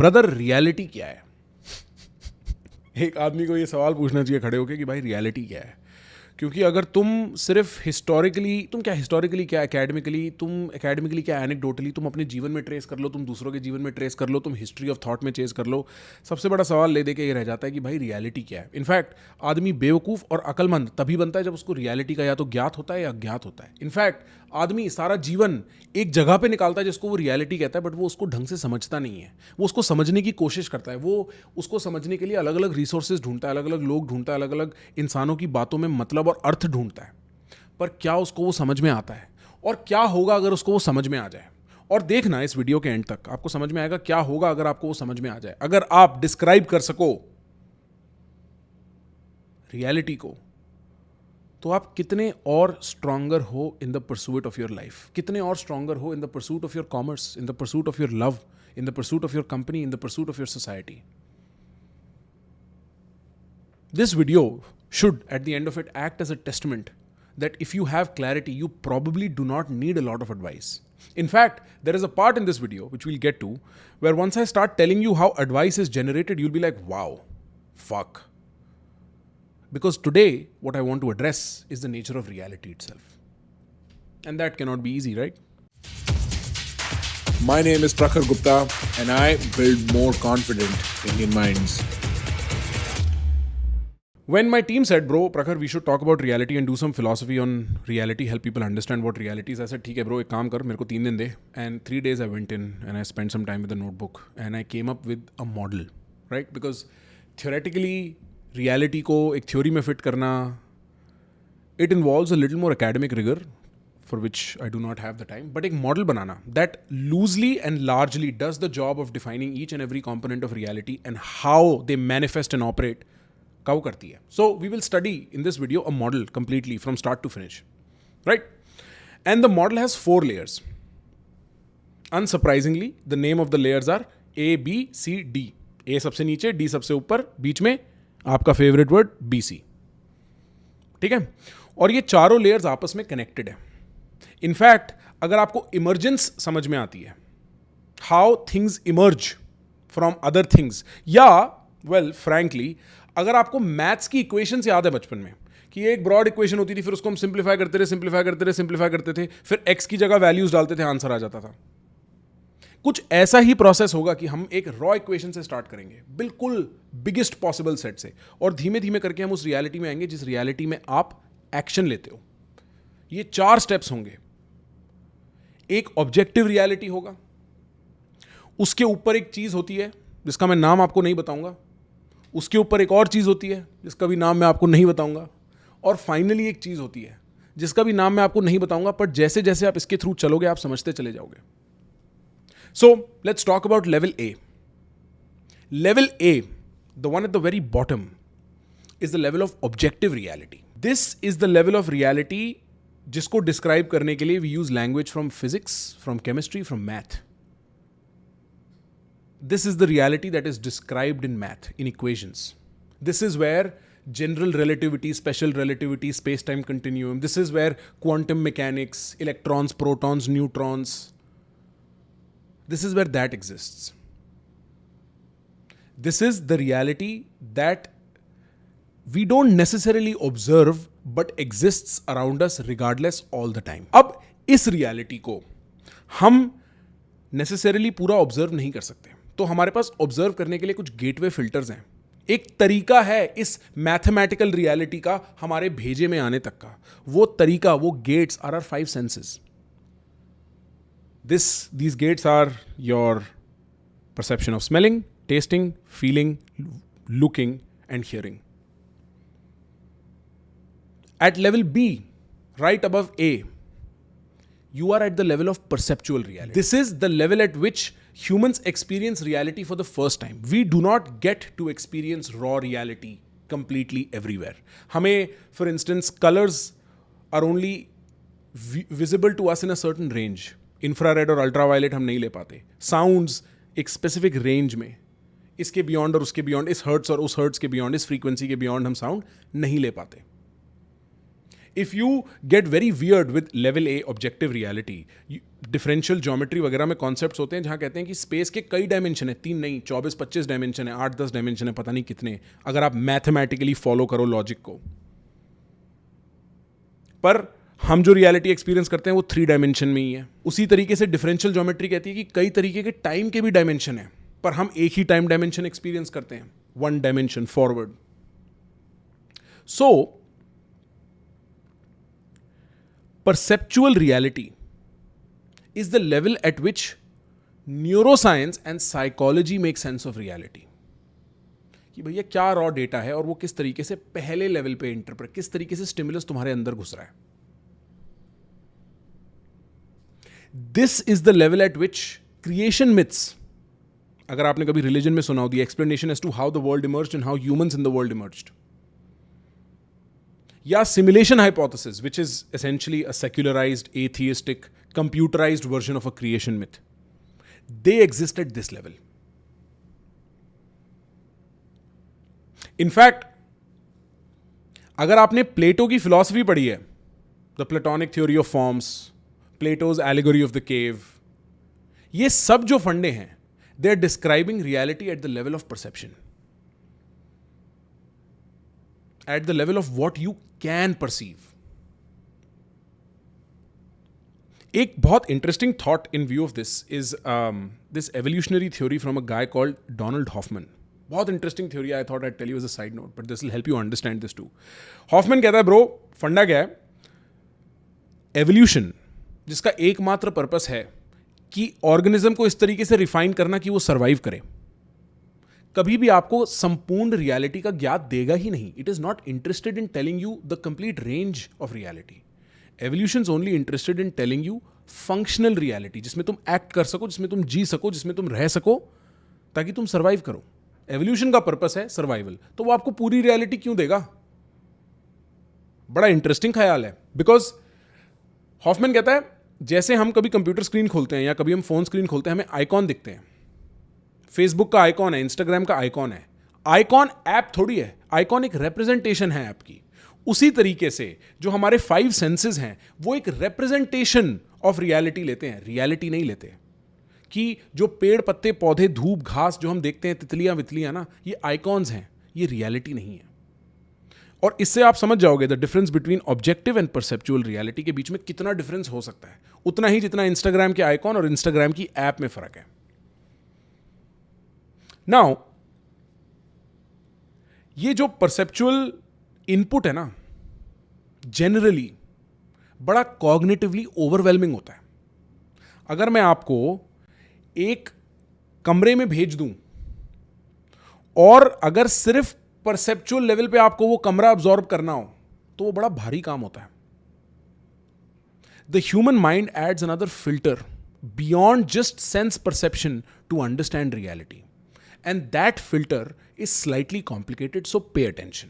Brother reality क्या है? एक आदमी को ये सवाल पूछना चाहिए खड़े होके कि भाई रियलिटी क्या है। क्योंकि अगर तुम सिर्फ हिस्टोरिकली क्या एकेडमिकली क्या एनेक्डोटली तुम अपने जीवन में ट्रेस कर लो, तुम दूसरों के जीवन में ट्रेस कर लो, तुम हिस्ट्री ऑफ थॉट में चेस कर लो, सबसे बड़ा सवाल ले दे के ये रह जाता है कि भाई रियलिटी क्या है। इनफैक्ट आदमी बेवकूफ़ और अकलमंद तभी बनता है जब उसको रियलिटी का या तो ज्ञात होता है या अज्ञात होता है। इनफैक्ट आदमी सारा जीवन एक जगह पे निकालता है जिसको वो रियलिटी कहता है, बट वो उसको ढंग से समझता नहीं है। वो उसको समझने की कोशिश करता है, वो उसको समझने के लिए अलग अलग रिसोर्सेज ढूंढता है, अलग अलग लोग ढूंढता है, अलग अलग इंसानों की बातों में मतलब और अर्थ ढूंढता है। पर क्या उसको वो समझ में आता है? और क्या होगा अगर उसको वो समझ में आ जाए? और देखना इस वीडियो के एंड तक, आपको समझ में आएगा क्या होगा अगर आपको वो समझ में आ जाए। अगर आप डिस्क्राइब कर सको रियलिटी को, तो आप कितने और स्ट्रांगर हो in the pursuit of your life, कितने और स्ट्रांगर हो in the pursuit of your commerce, in the pursuit of your love, in the pursuit of your company, in the pursuit of your society. This video should, at the end of it, act as a testament that if you have clarity, you probably do not need a lot of advice. In fact, there is a part in this video, which we'll get to, where once I start telling you how advice is generated, you'll be like, wow, fuck. Because today, what I want to address is the nature of reality itself. And that cannot be easy, right? My name is Prakhar Gupta, and I build more confident Indian minds. When my team said, bro, Prakhar, we should talk about reality and do some philosophy on reality, help people understand what reality is, I said, ठीक है bro, एक काम कर, मेरे को 3 दिन दे. And 3 days I went in and I spent some time with a notebook and I came up with a model, right? Because theoretically, reality को एक theory में fit करना, it involves a little more academic rigor, for which I do not have the time. But एक model banana that loosely and largely does the job of defining each and every component of reality and how they manifest and operate, cow करती है. So we will study in this video a model completely from start to finish, right? And the model has 4 layers. Unsurprisingly, the name of the layers are A, B, C, D. A सबसे नीचे, D सबसे ऊपर, बीच में आपका favourite word BC. ठीक है? और ये चारों लेयर्स आपस में कनेक्टेड है. इनफैक्ट अगर आपको इमर्जेंस समझ में आती है, how things emerge from other things, या वेल फ्रैंकली अगर आपको मैथ्स की इक्वेशंस याद है बचपन में कि एक ब्रॉड इक्वेशन होती थी, फिर उसको हम सिंप्लीफाई करते थे, फिर एक्स की जगह वैल्यूज डालते थे, आंसर आ जाता था. कुछ ऐसा ही प्रोसेस होगा कि हम एक रॉ इक्वेशन से स्टार्ट करेंगे, बिल्कुल बिगेस्ट पॉसिबल सेट से, और धीमे धीमे करके हम उस रियलिटी में आएंगे जिस रियलिटी में आप एक्शन लेते हो. ये 4 स्टेप्स होंगे. एक ऑब्जेक्टिव रियलिटी होगा, उसके ऊपर एक चीज होती है जिसका मैं नाम आपको नहीं बताऊंगा, उसके ऊपर एक और चीज़ होती है जिसका भी नाम मैं आपको नहीं बताऊंगा, और फाइनली एक चीज़ होती है जिसका भी नाम मैं आपको नहीं बताऊंगा, पर जैसे जैसे आप इसके थ्रू चलोगे आप समझते चले जाओगे. So let's talk about level A. Level A, the one at the very bottom, is the level of objective reality. This is the level of reality जिसको डिस्क्राइब करने के लिए we use language from physics, from chemistry, from math. This is the reality that is described in math, in equations. This is where general relativity, special relativity, space-time continuum, this is where quantum mechanics, electrons, protons, neutrons, this is where that exists. This is the reality that we don't necessarily observe but exists around us regardless all the time. अब इस reality को हम necessarily पूरा observe नहीं कर सकते, तो हमारे पास ऑब्जर्व करने के लिए कुछ गेटवे फिल्टर्स हैं. एक तरीका है इस मैथमेटिकल रियलिटी का हमारे भेजे में आने तक का. वो तरीका, वो gates are 5 senses. These gates are your perception of smelling, tasting, feeling, looking and hearing. At level B, right above A, you are at the level of perceptual reality. This is the level at which humans experience reality for the first time. We do not get to experience raw reality completely everywhere. हमें, for instance, colors are only visible to us in a certain range. Infrared और ultraviolet हम नहीं ले पाते. Sounds एक specific range में, इसके beyond और उसके beyond, इस hertz और उस hertz के beyond, इस frequency के beyond हम sound नहीं ले पाते. If you get very weird with level A objective reality, differential geometry वगैरह में कॉन्सेप्ट्स होते हैं जहां कहते हैं कि स्पेस के कई डायमेंशन है, 3 नहीं 24-25 डायमेंशन है, 8-10 डायमेंशन है, पता नहीं कितने, अगर आप मैथमेटिकली फॉलो करो लॉजिक को। पर हम जो रियलिटी एक्सपीरियंस करते हैं वो 3 डायमेंशन में ही है। उसी तरीके से डिफरेंशियल ज्योमेट्री कहती है कि कई तरीके के टाइम के भी डायमेंशन है, पर हम एक ही टाइम डायमेंशन एक्सपीरियंस करते हैं, 1 dimension forward. So perceptual reality is the level at which neuroscience and psychology make sense of reality. कि भैया क्या रॉ डेटा है और वो किस तरीके से पहले लेवल पे इंटरप्रेट, किस तरीके से स्टिमुलस तुम्हारे अंदर घुस रहा है। This is the level at which creation myths, अगर आपने कभी रिलीजन में सुना हो, the explanation as to how the world emerged and how humans in the world emerged, या simulation hypothesis, which is essentially a secularized, atheistic, computerized version of a creation myth. They exist at this level. In fact, अगर आपने प्लेटो की philosophy पढ़ी है, the Platonic theory of forms, Plato's allegory of the cave, ये सब जो फंडे हैं, they are describing reality at the level of perception, at the level of what you can perceive. एक बहुत interesting thought in view of this is this evolutionary theory from a guy called Donald Hoffman. बहुत interesting theory, I thought I'd tell you as a side note, but this will help you understand this too. Hoffman कहता है, bro, फंडा क्या है? Evolution, जिसका एकमात्र purpose है कि ऑर्गेनिज्म को इस तरीके से रिफाइन करना कि वो सर्वाइव करे, कभी भी आपको संपूर्ण रियलिटी का ज्ञात देगा ही नहीं. It is not interested in telling you the complete range of reality. Evolution is only interested in telling you functional reality, जिसमें तुम एक्ट कर सको, जिसमें तुम जी सको, जिसमें तुम रह सको, ताकि तुम सर्वाइव करो. एवोल्यूशन का पर्पस है सर्वाइवल, तो वो आपको पूरी रियलिटी क्यों देगा? बड़ा इंटरेस्टिंग ख्याल है. बिकॉज हॉफमैन कहता है, जैसे हम कभी कंप्यूटर स्क्रीन खोलते हैं या कभी हम फोन स्क्रीन खोलते हैं, हमें आइकॉन दिखते हैं. फेसबुक का आइकॉन है, इंस्टाग्राम का आइकॉन है. आइकॉन ऐप थोड़ी है, आइकॉन एक रिप्रेजेंटेशन है ऐप की. उसी तरीके से जो हमारे 5 सेंसेस हैं वो एक रिप्रेजेंटेशन ऑफ रियलिटी लेते हैं, रियलिटी नहीं लेते. कि जो पेड़ पत्ते पौधे धूप घास जो हम देखते हैं, तितलियां वितलियां ना, ये आइकॉन्स हैं, ये रियलिटी नहीं है. और इससे आप समझ जाओगे the difference between objective and perceptual reality के बीच में कितना डिफरेंस हो सकता है, उतना ही जितना इंस्टाग्राम के आइकॉन और इंस्टाग्राम की ऐप में फर्क है. नाउ ये जो परसेप्चुअल इनपुट है ना, जनरली बड़ा कॉग्निटिवली ओवरवेलमिंग होता है. अगर मैं आपको एक कमरे में भेज दूं और अगर सिर्फ परसेप्चुअल लेवल पे आपको वो कमरा अब्सॉर्ब करना हो, तो वो बड़ा भारी काम होता है. The human mind adds another filter beyond just sense perception to understand reality. And that filter is slightly complicated, so pay attention.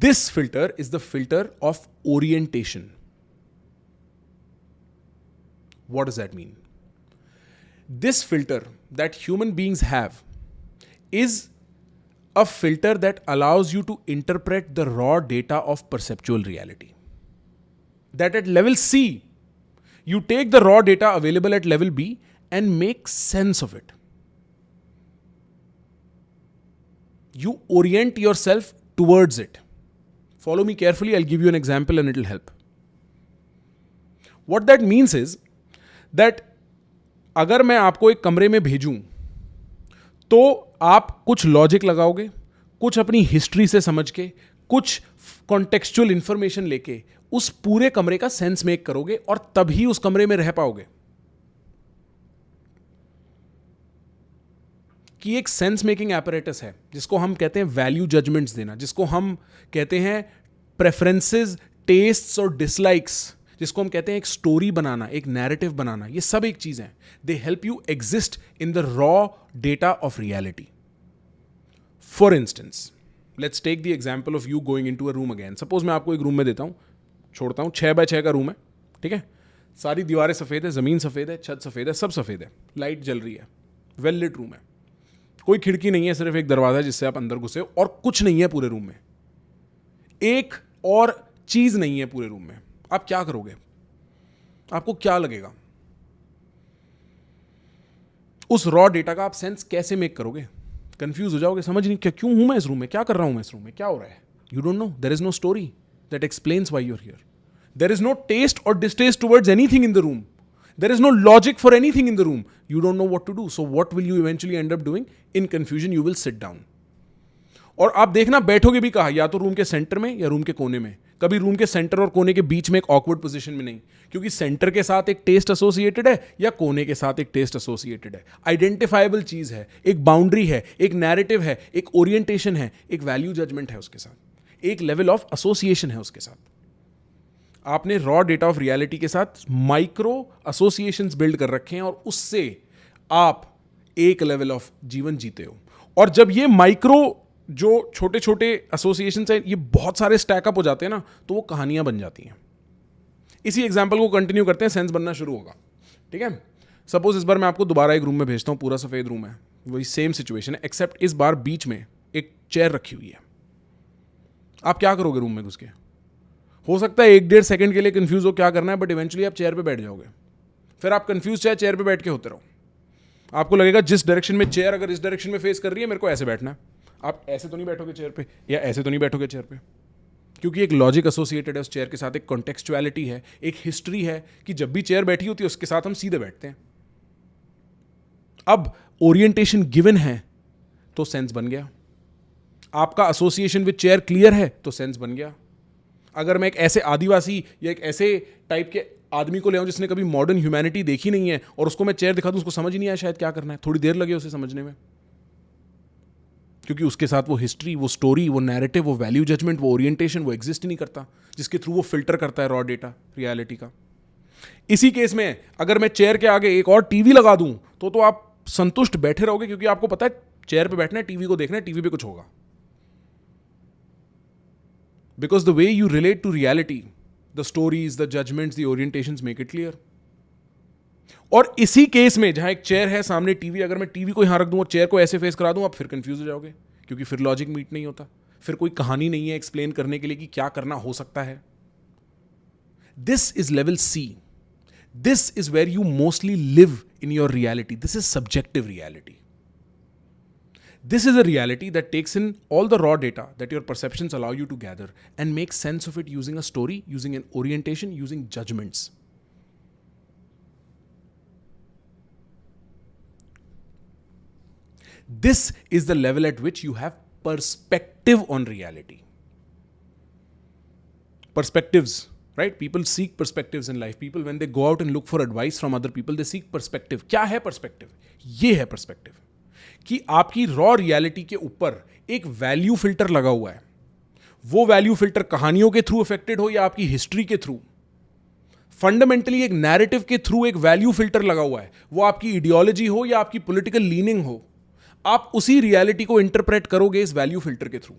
This filter is the filter of orientation. What does that mean? This filter that human beings have is a filter that allows you to interpret the raw data of perceptual reality. That at level C, you take the raw data available at level B and make sense of it. You orient yourself towards it. Follow me carefully, I'll give you an example and it'll help. What that means is that अगर मैं आपको एक कमरे में भेजूं तो आप कुछ logic लगाओगे, कुछ अपनी हिस्ट्री से समझ के, कुछ कॉन्टेक्सचुअल इंफॉर्मेशन लेके उस पूरे कमरे का सेंस मेक करोगे और तभी उस कमरे में रह पाओगे. कि एक सेंस मेकिंग एपरेटस है जिसको हम कहते हैं वैल्यू जजमेंट्स देना, जिसको हम कहते हैं प्रेफरेंसेस, टेस्ट्स और डिसलाइक्स, जिसको हम कहते हैं एक स्टोरी बनाना, एक नैरेटिव बनाना. ये सब एक चीज है. They help you exist in the raw data of reality. For instance, let's take the example of you going into a room again. Suppose मैं आपको एक रूम में देता हूं, छोड़ता हूं, 6 बाय 6 का रूम है, ठीक है. सारी दीवारें सफेद है, जमीन सफेद है, छत सफेद है, सब सफेद है, लाइट जल रही है, वेल लिट रूम है, कोई खिड़की नहीं है, सिर्फ एक दरवाजा जिससे आप अंदर घुसे और कुछ नहीं है पूरे रूम में. एक और चीज नहीं है पूरे रूम में, आप क्या करोगे? आपको क्या लगेगा? उस रॉ डेटा का आप सेंस कैसे मेक करोगे? कंफ्यूज हो जाओगे, समझ नहीं क्यों हूं मैं इस रूम में, क्या कर रहा हूं मैं इस रूम में, क्या हो रहा है? You don't know, there is no story that explains why you are here. There is no taste or distaste towards anything in the room. There is no logic for anything in the room. You don't know what to do. So what will you eventually end up doing? In confusion, you will sit down. और आप देखना बैठोगे भी कहाँ, या तो room के centre में या रूम के कोने में. कभी रूम के सेंटर और कोने के बीच में एक ऑकवर्ड पोजीशन में नहीं, क्योंकि सेंटर के साथ एक टेस्ट एसोसिएटेड है या कोने के साथ एक टेस्ट एसोसिएटेड है. आइडेंटिफाइबल चीज है, एक बाउंड्री है, एक नैरेटिव है, एक ओरिएंटेशन है, एक वैल्यू जजमेंट है उसके साथ, एक लेवल ऑफ एसोसिएशन है उसके साथ. आपने रॉ डेटा ऑफ रियलिटी के साथ माइक्रो एसोसिएशंस बिल्ड कर रखे हैं और उससे आप एक लेवल ऑफ जीवन जीते हो. और जब ये माइक्रो जो छोटे छोटे एसोसिएशंस हैं ये बहुत सारे स्टैकअप हो जाते हैं ना, तो वो कहानियां बन जाती हैं. इसी एग्जांपल को कंटिन्यू करते हैं, सेंस बनना शुरू होगा. ठीक है, सपोज इस बार मैं आपको दोबारा एक रूम में भेजता हूं, पूरा सफेद रूम है, वही सेम सिचुएशन है, एक्सेप्ट इस बार बीच में एक चेयर रखी हुई है. आप क्या करोगे रूम में घुस के? हो सकता है 1-1.5 सेकंड के लिए कंफ्यूज हो क्या करना है, बट इवेंचुअली आप चेयर पे बैठ जाओगे. फिर आप कंफ्यूज चाहे चेयर पे बैठ के होते रहो. आपको लगेगा जिस डायरेक्शन में चेयर अगर इस डायरेक्शन में फेस कर रही है, मेरे को ऐसे बैठना है. आप ऐसे तो नहीं बैठोगे चेयर पे, या ऐसे तो नहीं बैठोगे चेयर पे, क्योंकि एक लॉजिक एसोसिएटेड है उस चेयर के साथ, एक कॉन्टेक्चुअलिटी है, एक हिस्ट्री है कि जब भी चेयर बैठी होती है उसके साथ हम सीधे बैठते हैं. अब ओरिएंटेशन गिवन है तो सेंस बन गया. आपका एसोसिएशन विद चेयर क्लियर है तो सेंस बन गया. अगर मैं एक ऐसे आदिवासी या एक ऐसे टाइप के आदमी को ले आऊं जिसने कभी मॉडर्न ह्यूमैनिटी देखी नहीं है और उसको मैं चेयर दिखा दूं, उसको समझ ही नहीं आया शायद क्या करना है, थोड़ी देर लगे उसे समझने में, क्योंकि उसके साथ वो हिस्ट्री, वो स्टोरी, वो नैरेटिव, वो वैल्यू जजमेंट, वो ओरिएंटेशन वो एग्जिस्ट ही नहीं करता, जिसके थ्रू वो फिल्टर करता है रॉ डेटा रियलिटी का. इसी केस में अगर मैं चेयर के आगे एक और टीवी लगा दूं तो आप संतुष्ट बैठे रहोगे, क्योंकि आपको पता है चेयर पे बैठना है, टीवी को देखना है, टीवी पे कुछ होगा. Because the way you relate to reality, the stories, the judgments, the orientations make it clear. और इसी केस में जहां एक चेयर है सामने टीवी, अगर मैं टीवी को यहां रख दूं और चेयर को ऐसे फेस करा दूं, आप फिर कंफ्यूज हो जाओगे, क्योंकि फिर लॉजिक मीट नहीं होता, फिर कोई कहानी नहीं है एक्सप्लेन करने के लिए कि क्या करना हो सकता है. This is level C. This is where you mostly live in your reality. This is subjective reality. This is a reality that takes in all the raw data that your perceptions allow you to gather and make sense of it using a story, using an orientation, using judgments. This is the level at which you have perspective on reality. Perspectives, right? People seek perspectives in life. People, when they go out and look for advice from other people, they seek perspective. क्या है perspective? ये है perspective. कि आपकी raw reality के ऊपर एक value filter लगा हुआ है. वो वैल्यू फिल्टर कहानियों के थ्रू अफेक्टेड हो या आपकी हिस्ट्री के थ्रू, फंडामेंटली एक नैरेटिव के थ्रू एक वैल्यू फिल्टर लगा हुआ है. वो आपकी आइडियोलॉजी हो या आपकी पॉलिटिकल लीनिंग हो, आप उसी रियलिटी को इंटरप्रेट करोगे इस वैल्यू फिल्टर के थ्रू.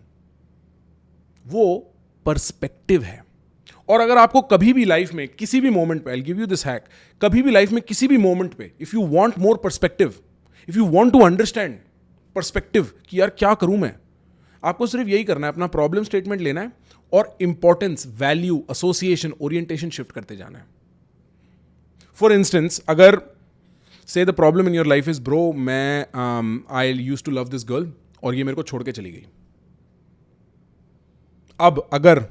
वो पर्सपेक्टिव है. और अगर आपको कभी भी लाइफ में किसी भी मोमेंट पे, I will give you this hack, कभी भी लाइफ में किसी भी मोमेंट पे, if you want more perspective, if you want to understand perspective कि यार क्या करूं मैं, आपको सिर्फ यही करना है, अपना प्रॉब्लम स्टेटमेंट लेना है और importance, value, association, orientation shift करते जाना है. फॉर इंस्टेंस, अगर say the problem in your life is bro, मैं I use to love this girl और ये मेरे को छोड़ के चली गई. अब अगर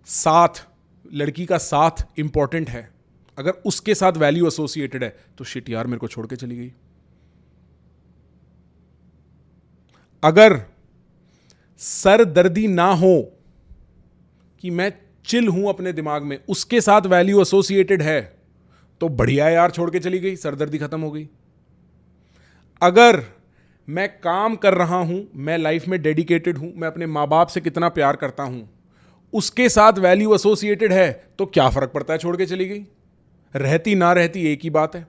साथ, लड़की का साथ इंपॉर्टेंट है, अगर उसके साथ वैल्यू एसोसिएटेड है, तो शिट यार मेरे को छोड़ के चली गई. अगर सर दर्दी ना हो कि मैं चिल हूं अपने दिमाग में, उसके साथ वैल्यू एसोसिएटेड है, तो बढ़िया यार छोड़ के चली गई, सरदर्दी खत्म हो गई. अगर मैं काम कर रहा हूं, मैं लाइफ में डेडिकेटेड हूं, मैं अपने माँ बाप से कितना प्यार करता हूं, उसके साथ वैल्यू एसोसिएटेड है, तो क्या फर्क पड़ता है छोड़ के चली गई, रहती ना रहती एक ही बात है.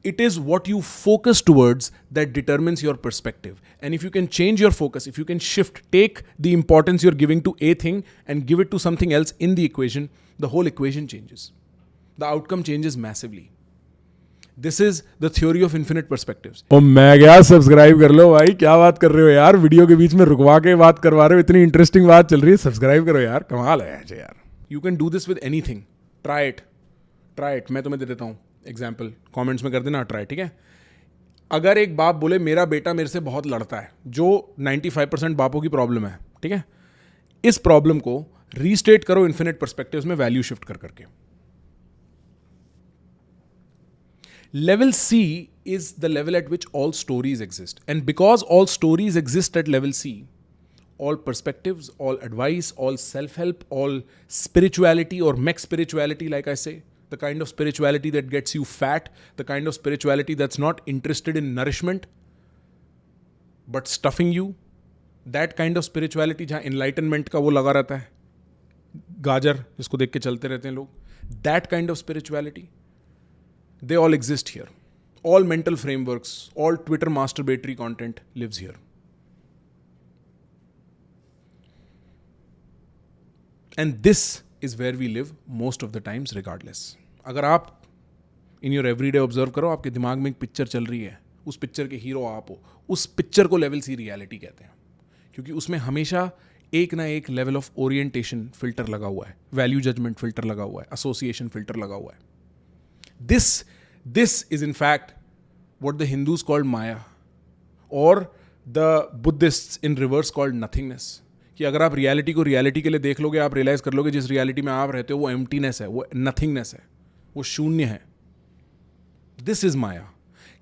It is what you focus towards that determines your perspective. And if you can change your focus, if you can shift, take the importance you're giving to a thing and give it to something else in the equation, the whole equation changes. The outcome changes massively. This is the theory of infinite perspectives. ओ मैं क्या, subscribe कर लो भाई, क्या बात कर रहे हो यार, वीडियो के बीच में रुकवा के बात करवा रहे हो, इतनी इंटरेस्टिंग बात चल रही है, सब्सक्राइब करो यार, कमाल है यार। You can do this with anything, try it. मैं तुम्हें दे देता हूँ एग्जाम्पल, कॉमेंट्स में कर देना ट्राई, ठीक है। अगर एक बाप बोले मेरा बेटा मेरे से बहुत लड़ता है, जो 95% बापों की प्रॉब्लम है, ठीक है, इस प्रॉब्लम को रीस्टेट करो इन्फिनिट पर्सपेक्टिव्स में वैल्यू शिफ्ट कर करके। Level C is the level at which all stories exist, and because all stories exist at level C, all perspectives, all advice, all self-help, all spirituality or mech spirituality, like I say, the kind of spirituality that gets you fat, the kind of spirituality that's not interested in nourishment but stuffing you, that kind of spirituality जहाँ enlightenment का वो लगा रहता है, गाजर जिसको देख के चलते रहते हैं लोग, that kind of spirituality, they all exist here. All mental frameworks, all Twitter masturbatory content lives here. And this is where we live most of the times regardless. अगर आप in your everyday observe करो, आपके दिमाग में एक picture चल रही है, उस पिक्चर के हीरो आप हो, उस पिक्चर को लेवल C रियलिटी कहते हैं, क्योंकि उसमें हमेशा एक ना एक लेवल ऑफ ओरिएंटेशन फिल्टर लगा हुआ है, वैल्यू जजमेंट फिल्टर लगा हुआ है, एसोसिएशन फिल्टर लगा हुआ है। This is in fact what the Hindus called Maya or the Buddhists in reverse called nothingness. कि अगर आप रियलिटी को रियलिटी के लिए देख लोगे, आप रियलाइज कर लोगे जिस रियलिटी में आप रहते हो वो एम्प्टीनेस है, वो नथिंगनेस है, वो शून्य है। दिस इज माया,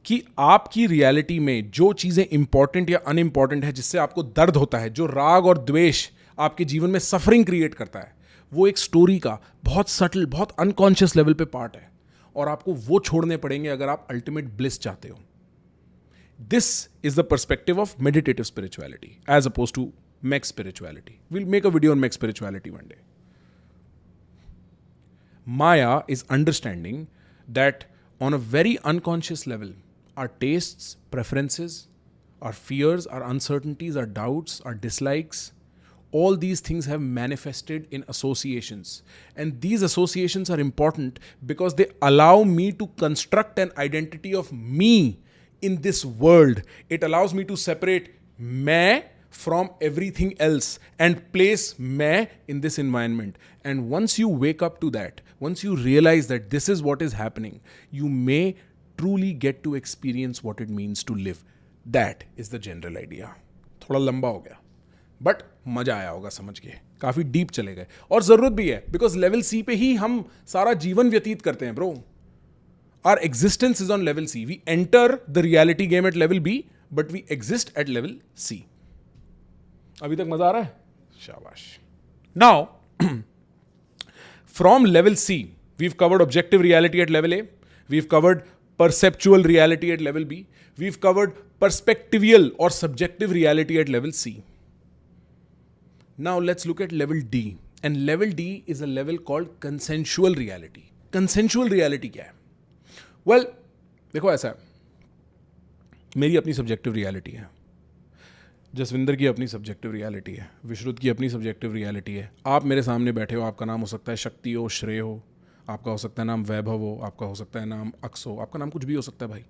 कि आपकी रियलिटी में जो चीज़ें इंपॉर्टेंट या अनइम्पॉर्टेंट है, जिससे आपको दर्द होता है, जो राग और द्वेष आपके जीवन में सफरिंग क्रिएट करता है, वो एक स्टोरी का बहुत सटल, बहुत अनकॉन्शियस लेवल पे पार्ट है, और आपको वो छोड़ने पड़ेंगे अगर आप अल्टीमेट ब्लिस चाहते हो। This is the perspective of meditative spirituality as opposed to make spirituality. Will make a video on make spirituality one day. Maya is understanding that on a very unconscious level, our tastes, preferences, our fears, our uncertainties, our doubts, our dislikes, all these things have manifested in associations. And these associations are important because they allow me to construct an identity of me in this world. It allows me to separate मैं from everything else and place मैं in this environment. And once you wake up to that, once you realize that this is what is happening, you may truly get to experience what it means to live. That is the general idea. थोड़ा लंबा हो गया, but मजा आया होगा समझ के, काफी डीप चले गए, और जरूरत भी है, बिकॉज लेवल C पे ही हम सारा जीवन व्यतीत करते हैं bro. Our existence is on level C. We enter the reality game at level B, but we exist at level C. अभी तक मजा आ रहा है? शाबाश। Now, from level C, we've covered objective reality at level A. We've covered perceptual reality at level B. We've covered perspectival or subjective reality at level C. Now let's look at level D. And level D is a level called consensual reality. Consensual reality क्या है? Well, देखो ऐसा है, मेरी अपनी subjective reality है, जसविंदर की अपनी सब्जेक्टिव रियलिटी है, विश्रुत की अपनी सब्जेक्टिव रियलिटी है। आप मेरे सामने बैठे हो, आपका नाम हो सकता है शक्ति हो, श्रेय हो, आपका हो सकता है नाम वैभव हो, आपका हो सकता है नाम अक्स हो, आपका नाम कुछ भी हो सकता है भाई।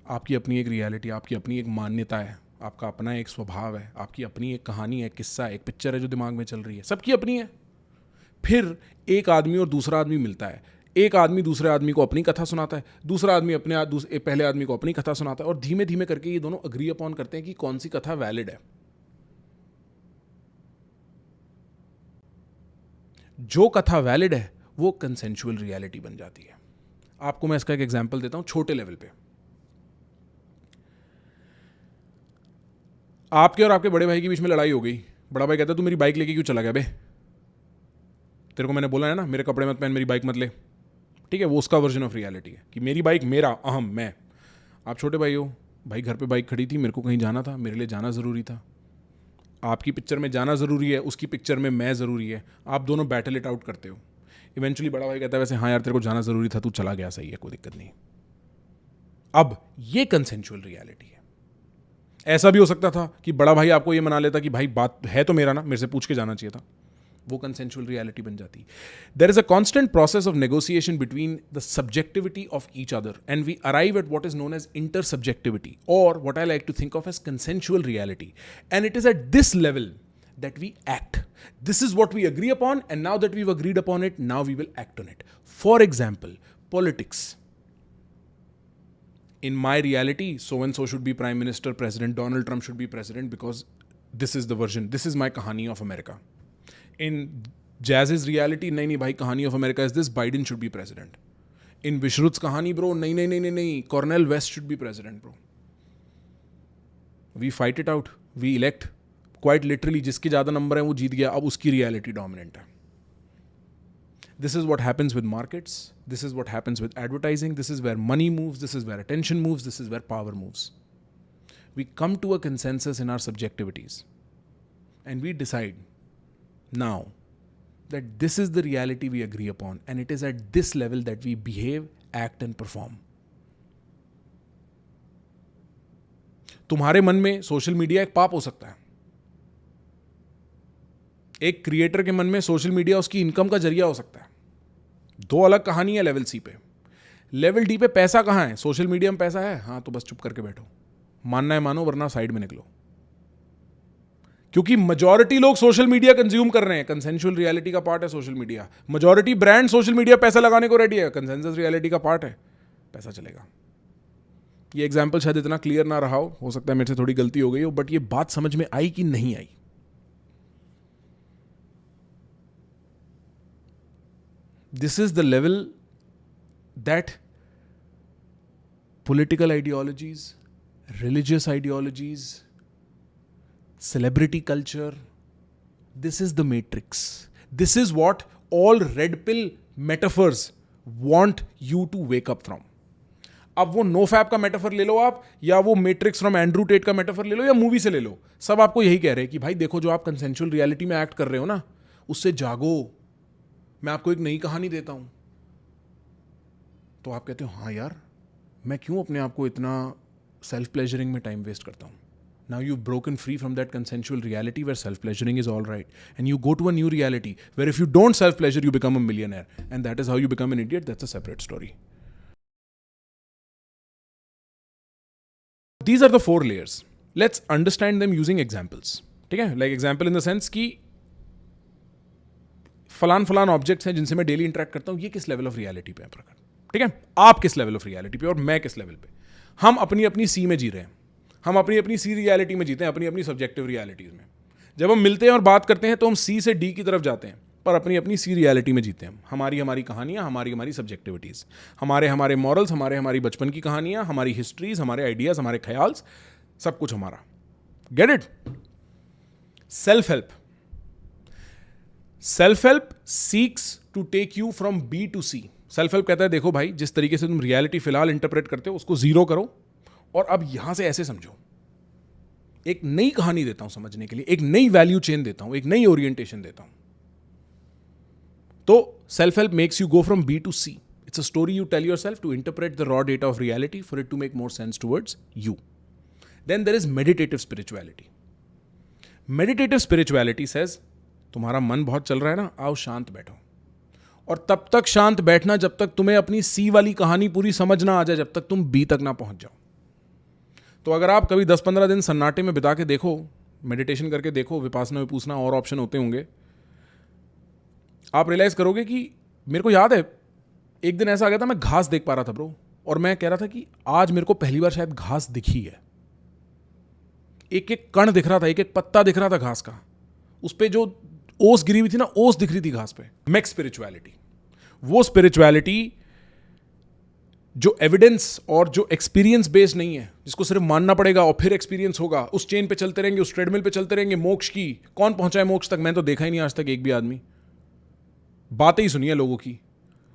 आपकी अपनी एक रियलिटी, आपकी अपनी एक मान्यता है, आपका अपना एक स्वभाव है, आपकी अपनी एक कहानी है, किस्सा है, एक पिक्चर है जो दिमाग में चल रही है, सबकी अपनी है। फिर एक आदमी और दूसरा आदमी मिलता है, एक आदमी दूसरे आदमी को अपनी कथा सुनाता है, दूसरा आदमी पहले आदमी को अपनी कथा सुनाता है, और धीमे धीमे करके ये दोनों अग्री अपॉन करते हैं कि कौन सी कथा वैलिड है। जो कथा वैलिड है वो कंसेंशुअल रियलिटी बन जाती है। आपको मैं इसका एक एग्जांपल देता हूं छोटे लेवल पे। आपके और आपके बड़े भाई के बीच में लड़ाई हो गई, बड़ा भाई कहता है तू मेरी बाइक लेके क्यों चला गया बे, तेरे को मैंने बोला है ना मेरे कपड़े मत पहन, मेरी बाइक मत ले। ठीक है, वो उसका वर्जन ऑफ रियलिटी है कि मेरी बाइक मेरा अहम मैं। आप छोटे भाई हो, भाई घर पे बाइक खड़ी थी, मेरे को कहीं जाना था, मेरे लिए जाना ज़रूरी था। आपकी पिक्चर में जाना ज़रूरी है, उसकी पिक्चर में मैं ज़रूरी है, आप दोनों बैटल इट आउट करते हो। इवेंचुअली बड़ा भाई कहता है वैसे हाँ यार तेरे को जाना ज़रूरी था, तू चला गया, सही है, कोई दिक्कत नहीं। अब ये कंसेंशुअल रियलिटी है। ऐसा भी हो सकता था कि बड़ा भाई आपको ये मना लेता कि भाई बात है तो मेरा ना, मेरे से पूछ के जाना चाहिए था, वो कंसेंशुअल रियलिटी बन जाती. There is a constant process of negotiation between the subjectivity of each other and we arrive at what is known as intersubjectivity और what I like to think of as consensual reality. And it is at this level that we act. This is what we agree upon, and now that we've agreed upon it, now we will act on it. For example, politics. In my reality, so and so should be prime minister, president, Donald Trump should be president because this is the version, this is my kahani of America. In Jazz's reality, nahi bhai, kahani of America is this, Biden should be president. In Vishrut's kahani, bro, nahi, Cornel West should be president, bro. We fight it out, we elect. Quite literally जिसके ज़्यादा number हैं वो जीत गया, अब उसकी reality dominant है. This is what happens with markets, this is what happens with advertising, this is where money moves, this is where attention moves, this is where power moves. We come to a consensus in our subjectivities and we decide now that this is the reality we agree upon and it is at this level that we behave, act and perform. तुम्हारे मन में social media एक पाप हो सकता है. एक creator के मन में सोशल मीडिया उसकी इनकम का जरिया हो सकता है. दो अलग कहानी है लेवल सी पे. लेवल डी पे पैसा कहाँ है? सोशल मीडिया में पैसा है, हाँ तो बस चुप करके बैठो, मानना है मानो वरना साइड में निकलो. क्योंकि मेजॉरिटी लोग सोशल मीडिया कंज्यूम कर रहे हैं, कंसेंशुअल रियलिटी का पार्ट है social media. Majority brand social media पैसा लगाने को रेडी है, कंसेंसस रियलिटी का पार्ट है, पैसा चलेगा. ये एग्जाम्पल शायद इतना क्लियर ना रहा हो सकता है मेरे से थोड़ी गलती हो गई हो, बट ये बात समझ में आई कि नहीं आई? This is the level that political ideologies, religious ideologies, celebrity culture, this is the matrix. This is what all red pill metaphors want you to wake up from. अब वो नो फैप का metaphor ले लो आप, या वो matrix from Andrew Tate का metaphor ले लो, या मूवी से ले लो, सब आपको यही कह रहे हैं कि भाई देखो जो आप कंसेंशुअल रियलिटी में एक्ट कर रहे हो ना, उससे जागो, मैं आपको एक नई कहानी देता हूं. तो आप कहते हो हाँ यार, मैं क्यों अपने आप को इतना सेल्फ प्लेजरिंग में टाइम वेस्ट करता हूं. Now you broken free from that consensual reality where self pleasuring is all right, and you go to a new reality where if you don't self pleasure you become a millionaire, and that is how you become an idiot. That's a separate story. These are the 4 layers. Let's understand them using examples. ठीक है, like example in the sense कि फलान objects हैं जिनसे मैं daily interact करता हूं, ये किस लेवल ऑफ रियलिटी पे है प्रकट. ठीक है, आप किस लेवल ऑफ रियलिटी पे और मैं किस लेवल पे. हम अपनी अपनी सी में जी रहे हैं, हम अपनी अपनी सी रियलिटी में जीते हैं, अपनी अपनी सब्जेक्टिव रियलिटीज में. जब हम मिलते हैं और बात करते हैं तो हम सी से डी की तरफ जाते हैं, पर अपनी अपनी सी रियलिटी में जीते हैं. हमारी कहानियाँ, हमारी सब्जेक्टिविटीज़, हमारे मॉरल्स, हमारी बचपन की कहानियाँ, हमारी हिस्ट्रीज, हमारे आइडियाज़, हमारे ख्याल, सब कुछ हमारा. Get it? Self help. Self help seeks to take you from B to C. Self help कहता है देखो भाई, जिस तरीके से तुम रियलिटी फिलहाल इंटरप्रेट करते हो उसको जीरो करो और अब यहां से ऐसे समझो. एक नई कहानी देता हूं समझने के लिए, एक नई वैल्यू चेन देता हूं, एक नई ओरिएंटेशन देता हूं. तो self help makes you go from B to C. It's a story you tell yourself to interpret the raw data of reality for it to make more sense towards you. Then there is meditative spirituality. Meditative spirituality says तुम्हारा मन बहुत चल रहा है ना, आओ शांत बैठो, और तब तक शांत बैठना जब तक तुम्हें अपनी सी वाली कहानी पूरी समझ ना आ जाए, जब तक तुम बी तक ना पहुंच जाओ. तो अगर आप कभी 10-15 दिन सन्नाटे में बिता के देखो, मेडिटेशन करके देखो, विपासना में पूछना और ऑप्शन होते होंगे, आप रियलाइज करोगे कि मेरे को याद है एक दिन ऐसा आ गया था, मैं घास देख पा रहा था ब्रो, और मैं कह रहा था कि आज मेरे को पहली बार शायद घास दिखी है. एक एक कण दिख रहा था, एक एक पत्ता दिख रहा था घास का, उस पर जो ओस गिरी हुई थी ना, ओस दिख रही थी घास पे. मैक्स स्पिरिचुअलिटी, वो स्पिरिचुअलिटी जो एविडेंस और जो एक्सपीरियंस बेस्ड नहीं है, जिसको सिर्फ मानना पड़ेगा और फिर एक्सपीरियंस होगा. उस चेन पे चलते रहेंगे, उस ट्रेडमिल पे चलते रहेंगे. मोक्ष की कौन पहुंचा है मोक्ष तक? मैं तो देखा ही नहीं आज तक एक भी आदमी. बातें ही सुनी है लोगों की,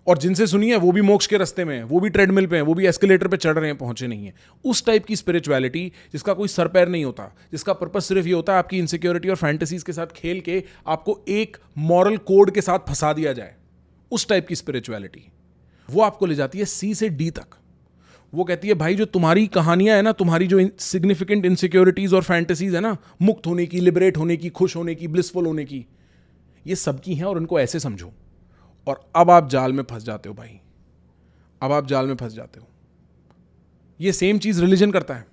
और जिनसे सुनी है वो भी मोक्ष के रास्ते में है, वो भी ट्रेडमिल पे हैं, वो भी एस्केलेटर पे चढ़ रहे हैं, पहुंचे नहीं है. उस टाइप की स्पिरिचुअलिटी जिसका कोई सर पैर नहीं होता, जिसका पर्पस सिर्फ ये होता है आपकी इनसिक्योरिटी और फैंटेसीज के साथ खेल के आपको एक मॉरल कोड के साथ फंसा दिया जाए, उस टाइप की स्पिरिचुअलिटी, वो आपको ले जाती है सी से डी तक. वो कहती है भाई जो तुम्हारी कहानियां है ना, तुम्हारी जो सिग्निफिकेंट इनसिक्योरिटीज और फैंटेसीज है ना, मुक्त होने की, लिबरेट होने की, खुश होने की, ब्लिसफुल होने की, ये सबकी हैं और इनको ऐसे समझो। और अब आप जाल में फंस जाते हो भाई, अब आप जाल में फंस जाते हो। ये सेम चीज रिलीजन करता है।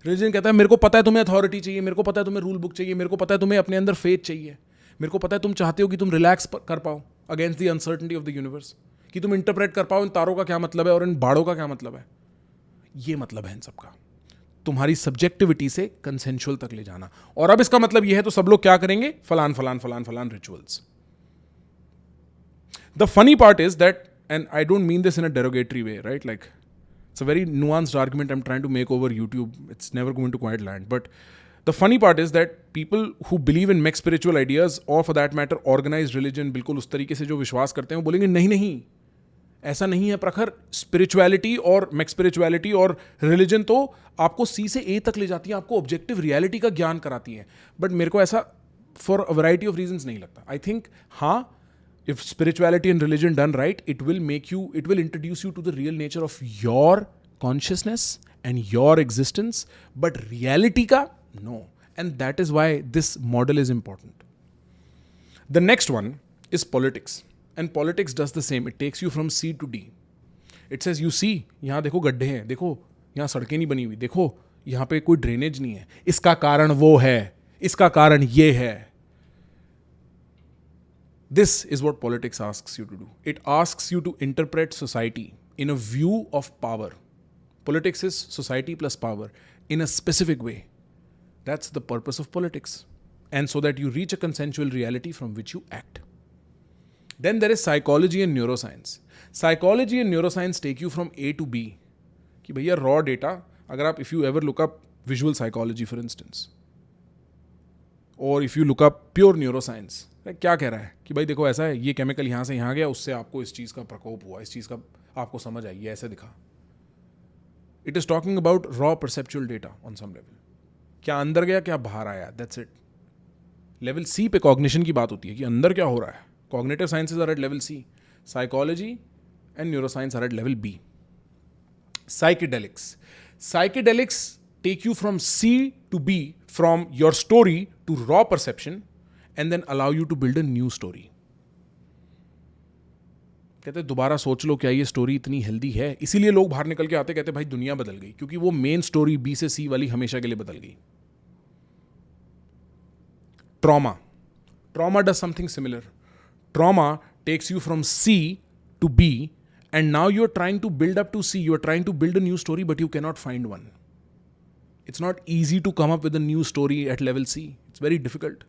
रिलीजन कहता है मेरे को पता है तुम्हें अथॉरिटी चाहिए, मेरे को पता है तुम्हें रूल बुक चाहिए, मेरे को पता है तुम्हें अपने अंदर फेथ चाहिए, मेरे को पता है तुम चाहते हो कि तुम रिलैक्स कर पाओ against the uncertainty of the universe, कि तुम इंटरप्रेट कर पाओ इन तारों का क्या मतलब है और इन बाड़ों का क्या मतलब है। ये मतलब है इन सबका, तुम्हारी सब्जेक्टिविटी से कंसेंशुअल तक ले जाना। और अब इसका मतलब यह है तो सब लोग क्या करेंगे, फलान फलान फलान फलान rituals. The funny part is that, and I don't mean this in a derogatory way, right? Like, it's a very nuanced argument I'm trying to make over YouTube. It's never going to quite land. But the funny part is that people who believe in mixed spiritual ideas, or for that matter, organized religion, बिल्कुल उस तरीके से जो विश्वास करते हैं, वो बोलेंगे नहीं नहीं, ऐसा नहीं है प्रखर। स्पिरिचुअलिटी और मिक्स स्पिरिचुअलिटी और रिलीजन तो आपको सी से ए तक ले जाती है, आपको ऑब्जेक्टिव रियलिटी का ज्ञान कराती है। बट मेरे को ऐसा for a variety of reasons नहीं लगता। आई थिंक हाँ, if spirituality and religion done right, it will introduce you to the real nature of your consciousness and your existence, but reality ka, no. And that is why this model is important. The next one is politics. And politics does the same. It takes you from C to D. It says, you see, यहाँ देखो गड्ढे हैं, देखो यहाँ सड़कें नहीं बनी हुई, देखो यहाँ पे कोई ड्रेनेज नहीं है, इसका कारण वो है, इसका कारण ये है। This is what politics asks you to do. It asks you to interpret society in a view of power. Politics is society plus power in a specific way. That's the purpose of politics. And so that you reach a consensual reality from which you act. Then there is psychology and neuroscience. Psychology and neuroscience take you from A to B. कि भैया raw data, अगर आप if you ever look up visual psychology for instance, or if you look up pure neuroscience, क्या कह रहा है कि भाई देखो ऐसा है, ये केमिकल यहाँ से यहाँ गया, उससे आपको इस चीज़ का प्रकोप हुआ, इस चीज़ का आपको समझ आई, ये ऐसे दिखा। It is talking about raw perceptual data on some level. क्या अंदर गया, क्या बाहर आया, दैट्स इट। लेवल सी पे कॉग्निशन की बात होती है कि अंदर क्या हो रहा है। Cognitive sciences are at level C, psychology and neuroscience are at level B. Psychedelics take you from C to B, from your story to raw perception, and then allow you to build a new story. कहते दोबारा सोच लो, क्या ये story इतनी healthy है? इसीलिए लोग बाहर निकल के आते कहते भाई दुनिया बदल गई, क्योंकि वो मेन स्टोरी बी से सी वाली हमेशा के लिए बदल गई। Trauma does something similar. Trauma takes you from C to B, and now you are trying to build up to C, you are trying to build a new story, but you cannot find one. It's not easy to come up with a new story at level C, it's very difficult.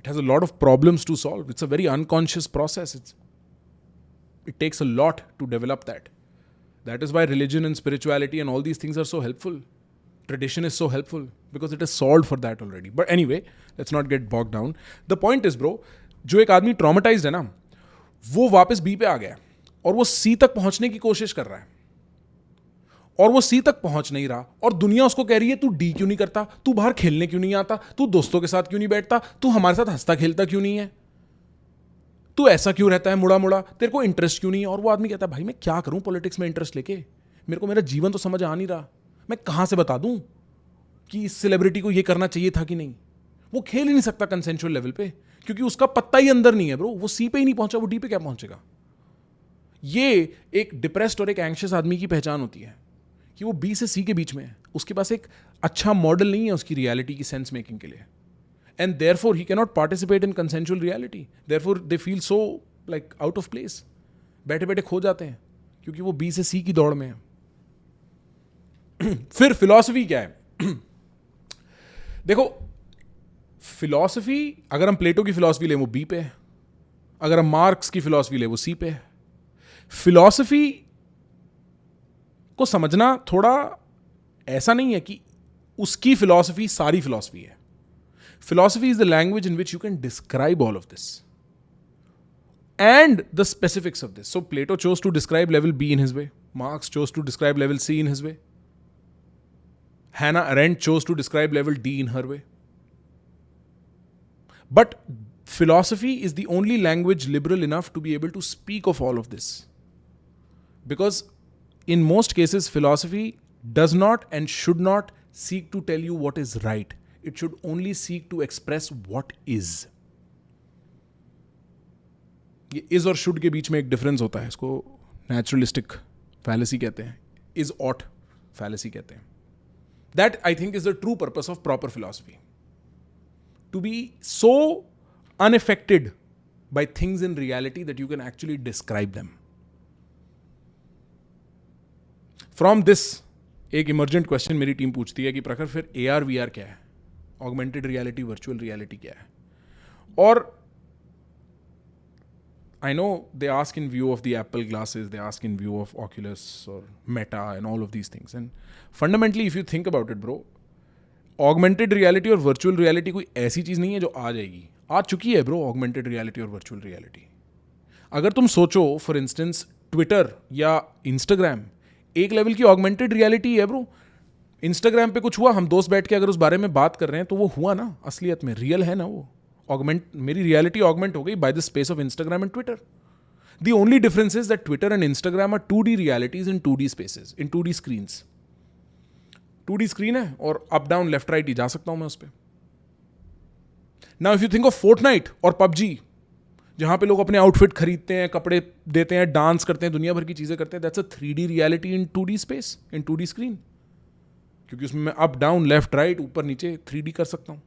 It has a lot of problems to solve. It's a very unconscious process. It takes a lot to develop that. That is why religion and spirituality and all these things are so helpful. Tradition is so helpful because it is solved for that already. But anyway, let's not get bogged down. The point is, bro, जो एक आदमी traumatized है ना, वो वापस B पे आ गया और वो C तक पहुंचने की कोशिश कर रहा है और वो सी तक पहुंच नहीं रहा, और दुनिया उसको कह रही है तू डी क्यों नहीं करता, तू बाहर खेलने क्यों नहीं आता, तू दोस्तों के साथ क्यों नहीं बैठता, तू हमारे साथ हंसता खेलता क्यों नहीं है, तू ऐसा क्यों रहता है मुड़ा मुड़ा, तेरे को इंटरेस्ट क्यों नहीं है। और वो आदमी कहता है भाई मैं क्या करूं पॉलिटिक्स में इंटरेस्ट लेके, मेरे को मेरा जीवन तो समझ आ नहीं रहा, मैं कहां से बता दूं कि इस सेलिब्रिटी को ये करना चाहिए था कि नहीं। वो खेल ही नहीं सकता कंसेंशुअल लेवल पे, क्योंकि उसका पत्ता ही अंदर नहीं है ब्रो। वो सी पे ही नहीं पहुंचा, वो डी पे क्या पहुंचेगा। ये एक डिप्रेस्ड और एक एंग्शियस आदमी की पहचान होती है कि वो बी से सी के बीच में है, उसके पास एक अच्छा मॉडल नहीं है उसकी रियलिटी की सेंस मेकिंग के लिए, and therefore he can not participate in consensual reality. Therefore they feel so like out of place, बैठे बैठे खो जाते हैं क्योंकि वो बी से सी की दौड़ में है। फिर फिलॉसफी क्या है? देखो फिलॉसफी, अगर हम प्लेटो की फिलॉसफी ले वो बी पे है, अगर हम मार्क्स की फिलॉसफी ले वो सी पे है। फिलॉसफी को समझना थोड़ा ऐसा नहीं है कि उसकी फिलॉसफी सारी फिलॉसफी है। Philosophy is the language in which you can describe all of this and the specifics of this. So Plato chose to describe level B in his way. Marx chose to describe level C in his way. Hannah Arendt chose to describe level D in her way. But philosophy is the only language liberal enough to be able to speak of all of this. Because in most cases, philosophy does not and should not seek to tell you what is right. It should only seek to express what is. ये is और should के बीच में एक difference होता है, इसको naturalistic fallacy कहते हैं, इज ऑट फैलेसी कहते हैं. That I think is the true purpose of proper philosophy, to be so unaffected by things in reality that you can actually describe them. From this, एक emergent question मेरी team पूछती है कि प्रखर फिर AR VR क्या है, augmented reality virtual reality क्या है. और I know they ask in view of the Apple glasses, they ask in view of Oculus or Meta and all of these things. And fundamentally, if you think about it, bro, augmented reality और virtual reality कोई ऐसी चीज़ नहीं है जो आ जाएगी. आ चुकी है bro augmented reality और वर्चुअल रियलिटी. अगर तुम सोचो फॉर इंस्टेंस ट्विटर या इंस्टाग्राम एक लेवल की ऑगमेंटेड रियलिटी है ब्रो. इंस्टाग्राम पे कुछ हुआ, हम दोस्त बैठ के अगर उस बारे में बात कर रहे हैं तो वो हुआ ना, असलियत में रियल है ना वो. ऑगमेंट, मेरी रियलिटी ऑगमेंट हो गई by the space of Instagram and Twitter. The only difference is that Twitter and Instagram are 2D realities in 2D spaces, in 2D screens. 2D screen है और अप डाउन लेफ्ट राइट ही जा सकता हूं मैं उस पर. Now if you think of Fortnite और पबजी, जहां पे लोग अपने आउटफिट खरीदते हैं, कपड़े देते हैं, डांस करते हैं, दुनिया भर की चीजें करते हैं, that's a 3D reality in 2D space, in 2D screen. क्योंकि उसमें मैं अप डाउन लेफ्ट राइट ऊपर नीचे 3D कर सकता हूं.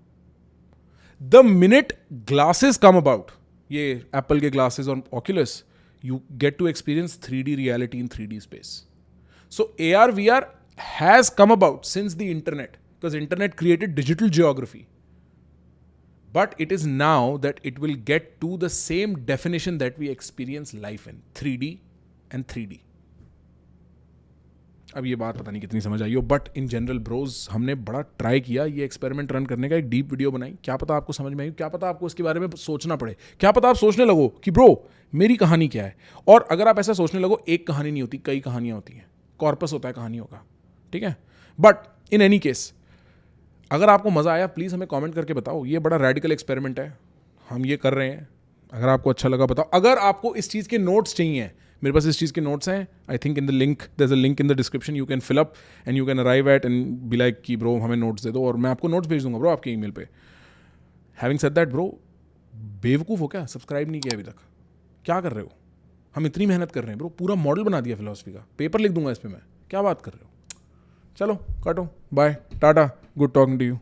The minute glasses come about, ये एप्पल के ग्लासेस और Oculus, you get to experience 3D reality in 3D space. So AR VR has come about since the internet, because internet created digital geography. But it is now that it will get to the same definition that we experience life in, 3D and 3D. अब ये बात पता नहीं कितनी समझ आई हो, but in general Broz हमने बड़ा ट्राई किया ये एक्सपेरिमेंट रन करने का, एक डीप वीडियो बनाई. क्या पता आपको समझ में आई, क्या पता आपको इसके बारे में सोचना पड़े, क्या पता आप सोचने लगो कि ब्रो मेरी कहानी क्या है. और अगर आप ऐसा सोचने लगो, एक कहानी नहीं होती, कई कहानियां होती हैं, कॉर्पस होता है कहानियों का, ठीक है. बट इन एनी केस, अगर आपको मज़ा आया प्लीज़ हमें कमेंट करके बताओ. ये बड़ा रेडिकल एक्सपेरिमेंट है, हम ये कर रहे हैं. अगर आपको अच्छा लगा बताओ. अगर आपको इस चीज़ के नोट्स चाहिए, मेरे पास इस चीज़ के नोट्स हैं. I think in the link, there is a link in the description, you can fill up and you can arrive at and be like कि ब्रो हमें नोट्स दे दो, और मैं आपको नोट्स भेज दूंगा ब्रो आपके ईमेल पे. हैविंग सेड दैट ब्रो, बेवकूफ़ हो क्या, सब्सक्राइब नहीं किया अभी तक, क्या कर रहे हो. हम इतनी मेहनत कर रहे हैं ब्रो, पूरा मॉडल बना दिया फिलॉसफी का, पेपर लिख दूंगा इस पर मैं, क्या बात कर रहे हो. चलो काटो, bye, tata, good talking to you.